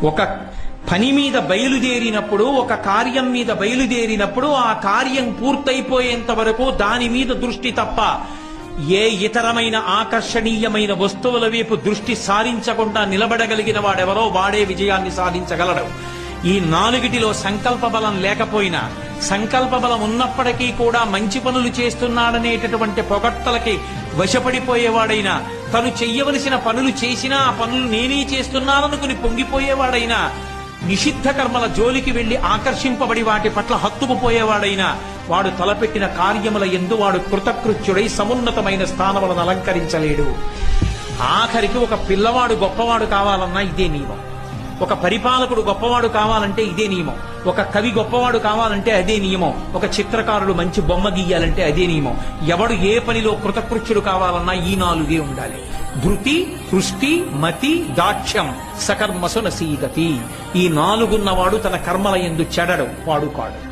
ఒక పని మీద బయలుదేరినప్పుడు, ఒక కార్యం మీద బయలుదేరినప్పుడు ఆ కార్యం పూర్తయిపోయేంత వరకు దాని మీద దృష్టి తప్ప ఏ ఇతరమైన ఆకర్షణీయమైన వస్తువుల వైపు దృష్టి సారించకుండా నిలబడగలిగిన వాడెవరో వాడే విజయాన్ని సాధించగలడు. ఈ నాలుగిటిలో సంకల్ప బలం లేకపోయినా, సంకల్ప బలం ఉన్నప్పటికీ కూడా మంచి పనులు చేస్తున్నాడనేటటువంటి పొగట్టలకి వశపడిపోయేవాడైనా, తను చెయ్యవలసిన పనులు చేసినా ఆ పనులు నేనే చేస్తున్నాననుకుని పొంగిపోయేవాడైనా, నిషిద్ధ కర్మల జోలికి వెళ్లి ఆకర్షింపబడి వాటి పట్ల హత్తుకుపోయేవాడైనా, వాడు తలపెట్టిన కార్యముల యందు వాడు కృతకృత్యుడై సమున్నతమైన స్థానములను అలంకరించలేడు. ఆఖరికి ఒక పిల్లవాడు గొప్పవాడు కావాలన్నా ఇదే నియమం, ఒక పరిపాలకుడు గొప్పవాడు కావాలంటే ఇదే నియమం, ఒక కవి గొప్పవాడు కావాలంటే అదే నియమం, ఒక చిత్రకారుడు మంచి బొమ్మ గీయాలంటే అదే నియమం. ఎవడు ఏ పనిలో కృతకృత్యుడు కావాలన్నా ఈ నాలుగే ఉండాలి. ధృతి, హృష్టి, మతి, దాక్ష్యం, సకర్మసు నసీగతి. ఈ నాలుగున్నవాడు తన కర్మల యందు చెడడు, వాడు కాడు.